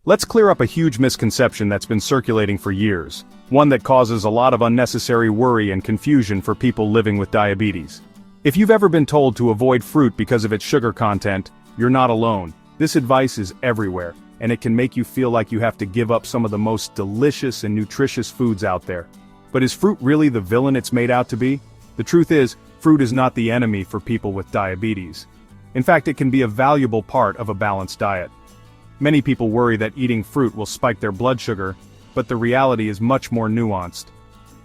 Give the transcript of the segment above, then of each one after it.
Let's clear up a huge misconception that's been circulating for years, one that causes a lot of unnecessary worry and confusion for people living with diabetes. If you've ever been told to avoid fruit because of its sugar content, you're not alone. This advice is everywhere, and it can make you feel like you have to give up some of the most delicious and nutritious foods out there. But is fruit really the villain it's made out to be? The truth is, fruit is not the enemy for people with diabetes. In fact, it can be a valuable part of a balanced diet. Many people worry that eating fruit will spike their blood sugar, but the reality is much more nuanced.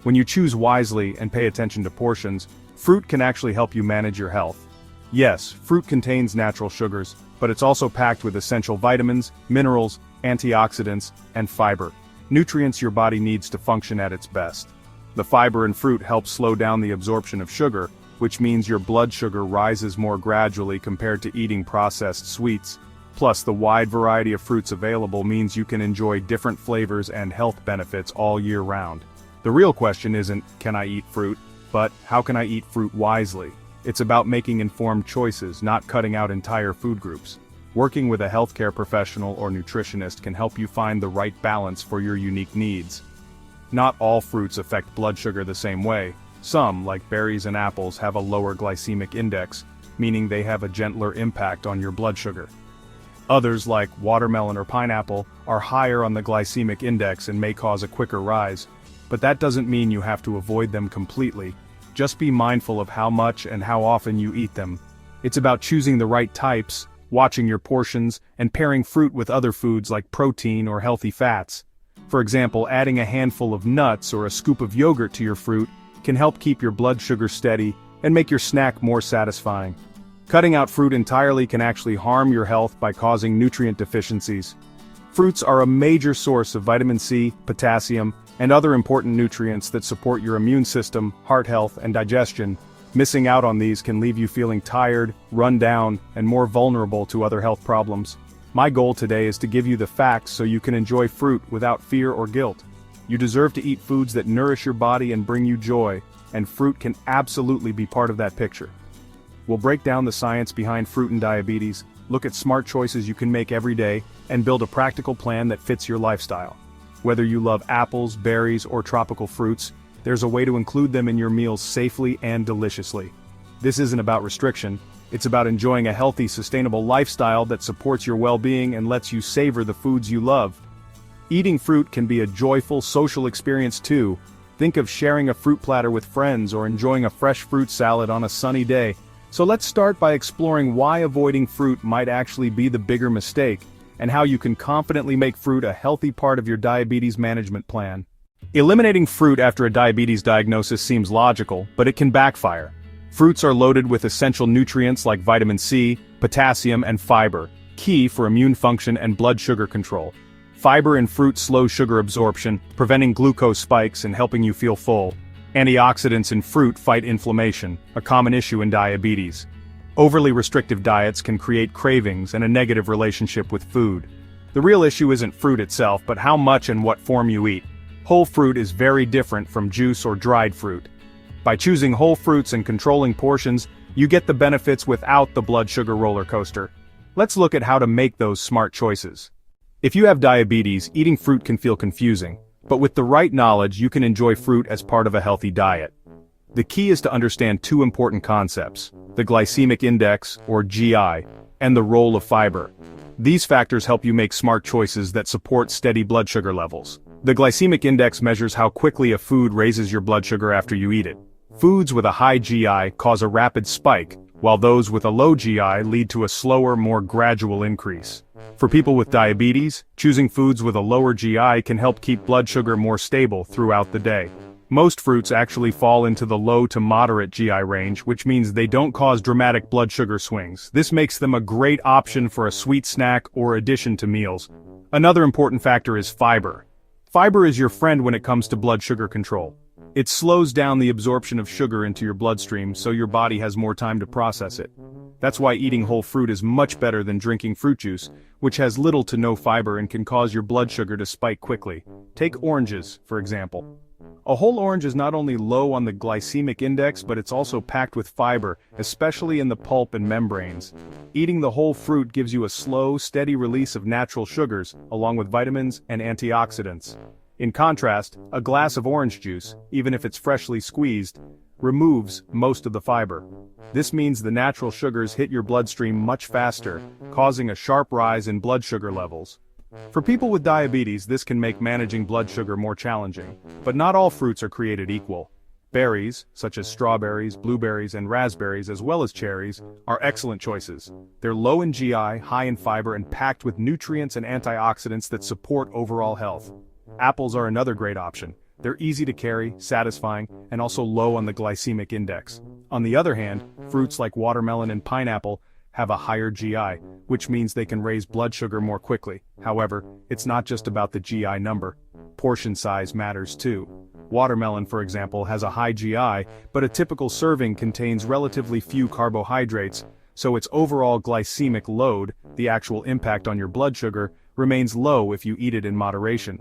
When you choose wisely and pay attention to portions, fruit can actually help you manage your health. Yes, fruit contains natural sugars, but it's also packed with essential vitamins, minerals, antioxidants, and fiber, nutrients your body needs to function at its best. The fiber in fruit helps slow down the absorption of sugar, which means your blood sugar rises more gradually compared to eating processed sweets. Plus, the wide variety of fruits available means you can enjoy different flavors and health benefits all year round. The real question isn't, can I eat fruit, but how can I eat fruit wisely? It's about making informed choices, not cutting out entire food groups. Working with a healthcare professional or nutritionist can help you find the right balance for your unique needs. Not all fruits affect blood sugar the same way. Some, like berries and apples, have a lower glycemic index, meaning they have a gentler impact on your blood sugar. Others, like watermelon or pineapple, are higher on the glycemic index and may cause a quicker rise, but that doesn't mean you have to avoid them completely. Just be mindful of how much and how often you eat them. It's about choosing the right types, watching your portions, and pairing fruit with other foods like protein or healthy fats. For example, adding a handful of nuts or a scoop of yogurt to your fruit can help keep your blood sugar steady and make your snack more satisfying. Cutting out fruit entirely can actually harm your health by causing nutrient deficiencies. Fruits are a major source of vitamin C, potassium, and other important nutrients that support your immune system, heart health, and digestion. Missing out on these can leave you feeling tired, run down, and more vulnerable to other health problems. My goal today is to give you the facts so you can enjoy fruit without fear or guilt. You deserve to eat foods that nourish your body and bring you joy, and fruit can absolutely be part of that picture. We'll break down the science behind fruit and diabetes, look at smart choices you can make every day, and build a practical plan that fits your lifestyle. Whether you love apples, berries, or tropical fruits, there's a way to include them in your meals safely and deliciously. This isn't about restriction, it's about enjoying a healthy, sustainable lifestyle that supports your well-being and lets you savor the foods you love. Eating fruit can be a joyful, social experience too. Think of sharing a fruit platter with friends or enjoying a fresh fruit salad on a sunny day. So let's start by exploring why avoiding fruit might actually be the bigger mistake, and how you can confidently make fruit a healthy part of your diabetes management plan. Eliminating fruit after a diabetes diagnosis seems logical, but it can backfire. Fruits are loaded with essential nutrients like vitamin C, potassium, and fiber, key for immune function and blood sugar control. Fiber in fruit slows sugar absorption, preventing glucose spikes and helping you feel full. Antioxidants in fruit fight inflammation, a common issue in diabetes. Overly restrictive diets can create cravings and a negative relationship with food. The real issue isn't fruit itself, but how much and what form you eat. Whole fruit is very different from juice or dried fruit. By choosing whole fruits and controlling portions, you get the benefits without the blood sugar roller coaster. Let's look at how to make those smart choices. If you have diabetes, eating fruit can feel confusing, but with the right knowledge you can enjoy fruit as part of a healthy diet. The key is to understand two important concepts: the glycemic index, or GI, and the role of fiber. These factors help you make smart choices that support steady blood sugar levels. The glycemic index measures how quickly a food raises your blood sugar after you eat it. Foods with a high GI cause a rapid spike, while those with a low GI lead to a slower, more gradual increase. For people with diabetes, choosing foods with a lower GI can help keep blood sugar more stable throughout the day. Most fruits actually fall into the low to moderate GI range, which means they don't cause dramatic blood sugar swings. This makes them a great option for a sweet snack or addition to meals. Another important factor is fiber. Fiber is your friend when it comes to blood sugar control. It slows down the absorption of sugar into your bloodstream so your body has more time to process it. That's why eating whole fruit is much better than drinking fruit juice, which has little to no fiber and can cause your blood sugar to spike quickly. Take oranges, for example. A whole orange is not only low on the glycemic index, but it's also packed with fiber, especially in the pulp and membranes. Eating the whole fruit gives you a slow, steady release of natural sugars, along with vitamins and antioxidants. In contrast, a glass of orange juice, even if it's freshly squeezed, removes most of the fiber. This means the natural sugars hit your bloodstream much faster, causing a sharp rise in blood sugar levels. For people with diabetes, this can make managing blood sugar more challenging, but not all fruits are created equal. Berries, such as strawberries, blueberries, and raspberries, as well as cherries, are excellent choices. They're low in GI, high in fiber, and packed with nutrients and antioxidants that support overall health. Apples are another great option. They're easy to carry, satisfying, and also low on the glycemic index. On the other hand, fruits like watermelon and pineapple have a higher GI, which means they can raise blood sugar more quickly. However, it's not just about the GI number. Portion size matters too. Watermelon, for example, has a high GI, but a typical serving contains relatively few carbohydrates, so its overall glycemic load, the actual impact on your blood sugar, remains low if you eat it in moderation.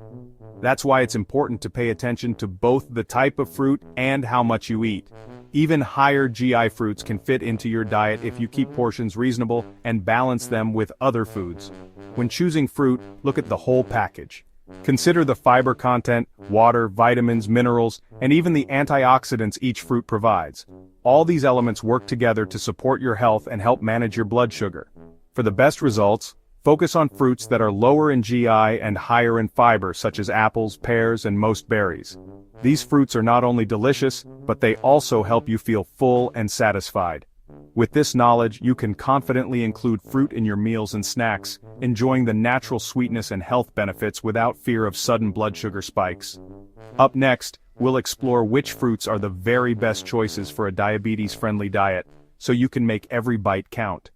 That's why it's important to pay attention to both the type of fruit and how much you eat. Even higher GI fruits can fit into your diet if you keep portions reasonable and balance them with other foods. When choosing fruit, look at the whole package. Consider the fiber content, water, vitamins, minerals, and even the antioxidants each fruit provides. All these elements work together to support your health and help manage your blood sugar. For the best results, focus on fruits that are lower in GI and higher in fiber, such as apples, pears, and most berries. These fruits are not only delicious, but they also help you feel full and satisfied. With this knowledge, you can confidently include fruit in your meals and snacks, enjoying the natural sweetness and health benefits without fear of sudden blood sugar spikes. Up next, we'll explore which fruits are the very best choices for a diabetes-friendly diet, so you can make every bite count.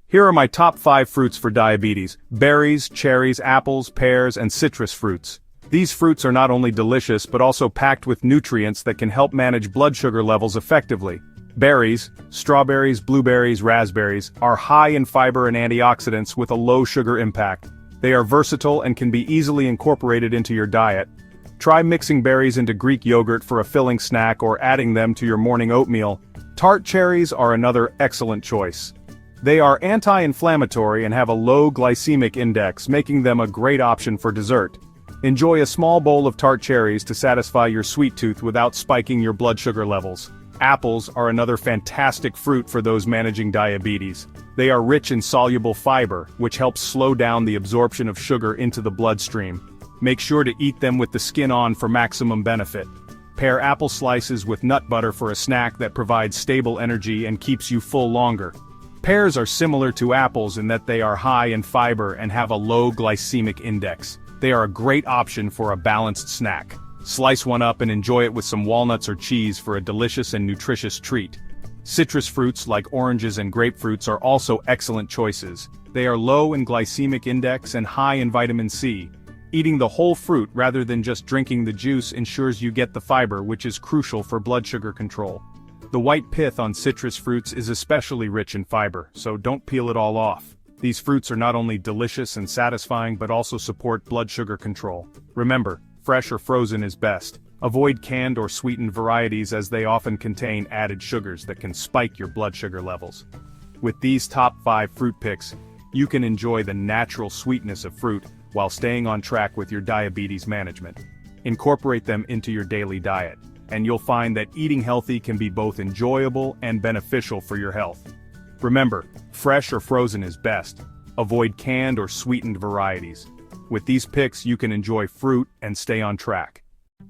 Here are my top 5 fruits for diabetes: berries, cherries, apples, pears, and citrus fruits. These fruits are not only delicious but also packed with nutrients that can help manage blood sugar levels effectively. Berries, strawberries, blueberries, raspberries, are high in fiber and antioxidants with a low sugar impact. They are versatile and can be easily incorporated into your diet. Try mixing berries into Greek yogurt for a filling snack or adding them to your morning oatmeal. Tart cherries are another excellent choice. They are anti-inflammatory and have a low glycemic index, making them a great option for dessert. Enjoy a small bowl of tart cherries to satisfy your sweet tooth without spiking your blood sugar levels. Apples are another fantastic fruit for those managing diabetes. They are rich in soluble fiber, which helps slow down the absorption of sugar into the bloodstream. Make sure to eat them with the skin on for maximum benefit. Pair apple slices with nut butter for a snack that provides stable energy and keeps you full longer. Pears are similar to apples in that they are high in fiber and have a low glycemic index. They are a great option for a balanced snack. Slice one up and enjoy it with some walnuts or cheese for a delicious and nutritious treat. Citrus fruits like oranges and grapefruits are also excellent choices. They are low in glycemic index and high in vitamin C. Eating the whole fruit rather than just drinking the juice ensures you get the fiber, which is crucial for blood sugar control. The white pith on citrus fruits is especially rich in fiber, so don't peel it all off. These fruits are not only delicious and satisfying but also support blood sugar control. Remember, fresh or frozen is best. Avoid canned or sweetened varieties as they often contain added sugars that can spike your blood sugar levels. With these top 5 fruit picks, you can enjoy the natural sweetness of fruit while staying on track with your diabetes management. Incorporate them into your daily diet, and you'll find that eating healthy can be both enjoyable and beneficial for your health. Remember, fresh or frozen is best. Avoid canned or sweetened varieties. With these picks, you can enjoy fruit and stay on track.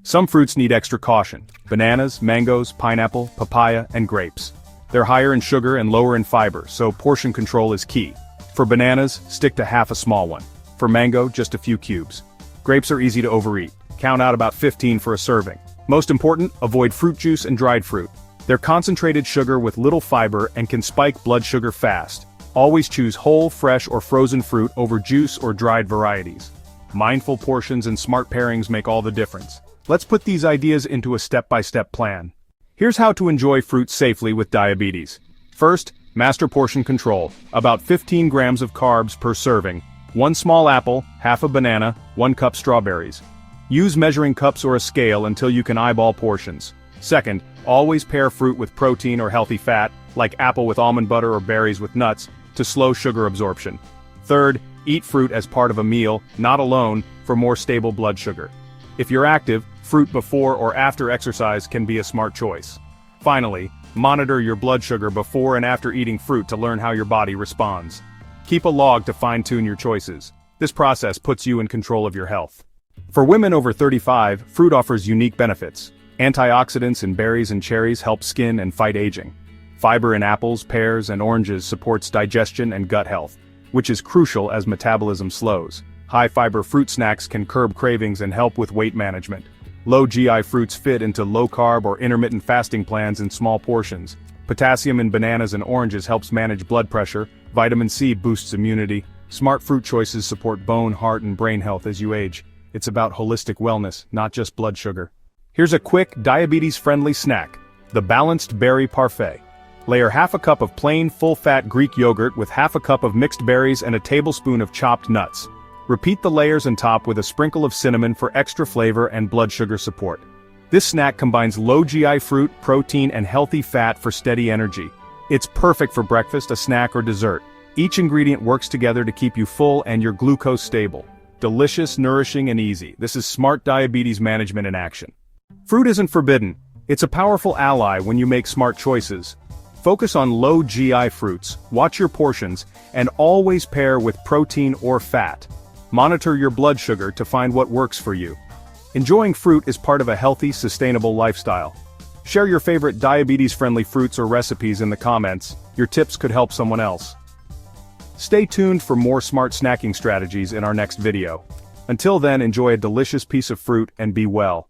Some fruits need extra caution: bananas, mangoes, pineapple, papaya, and grapes. They're higher in sugar and lower in fiber, so portion control is key. For bananas, stick to half a small one. For mango, just a few cubes. Grapes are easy to overeat. Count out about 15 for a serving. Most important, avoid fruit juice and dried fruit. They're concentrated sugar with little fiber and can spike blood sugar fast. Always choose whole, fresh, or frozen fruit over juice or dried varieties. Mindful portions and smart pairings make all the difference. Let's put these ideas into a step-by-step plan. Here's how to enjoy fruit safely with diabetes. First, master portion control. About 15 grams of carbs per serving. 1 small apple, half a banana, 1 cup strawberries. Use measuring cups or a scale until you can eyeball portions. Second, always pair fruit with protein or healthy fat, like apple with almond butter or berries with nuts, to slow sugar absorption. Third, eat fruit as part of a meal, not alone, for more stable blood sugar. If you're active, fruit before or after exercise can be a smart choice. Finally, monitor your blood sugar before and after eating fruit to learn how your body responds. Keep a log to fine-tune your choices. This process puts you in control of your health. For women over 35, fruit offers unique benefits. Antioxidants in berries and cherries help skin and fight aging. Fiber in apples, pears, and oranges supports digestion and gut health, which is crucial as metabolism slows. High-fiber fruit snacks can curb cravings and help with weight management. Low GI fruits fit into low-carb or intermittent fasting plans in small portions. Potassium in bananas and oranges helps manage blood pressure. Vitamin C boosts immunity. Smart fruit choices support bone, heart, and brain health as you age. It's about holistic wellness, not just blood sugar. Here's a quick, diabetes-friendly snack: the Balanced Berry Parfait. Layer half a cup of plain, full-fat Greek yogurt with half a cup of mixed berries and a tablespoon of chopped nuts. Repeat the layers and top with a sprinkle of cinnamon for extra flavor and blood sugar support. This snack combines low GI fruit, protein, and healthy fat for steady energy. It's perfect for breakfast, a snack, or dessert. Each ingredient works together to keep you full and your glucose stable. Delicious, nourishing, and easy. This is smart diabetes management in action. Fruit isn't forbidden. It's a powerful ally when you make smart choices. Focus on low GI fruits, watch your portions, and always pair with protein or fat. Monitor your blood sugar to find what works for you. Enjoying fruit is part of a healthy, sustainable lifestyle. Share your favorite diabetes-friendly fruits or recipes in the comments. Your tips could help someone else. Stay tuned for more smart snacking strategies in our next video. Until then, enjoy a delicious piece of fruit and be well.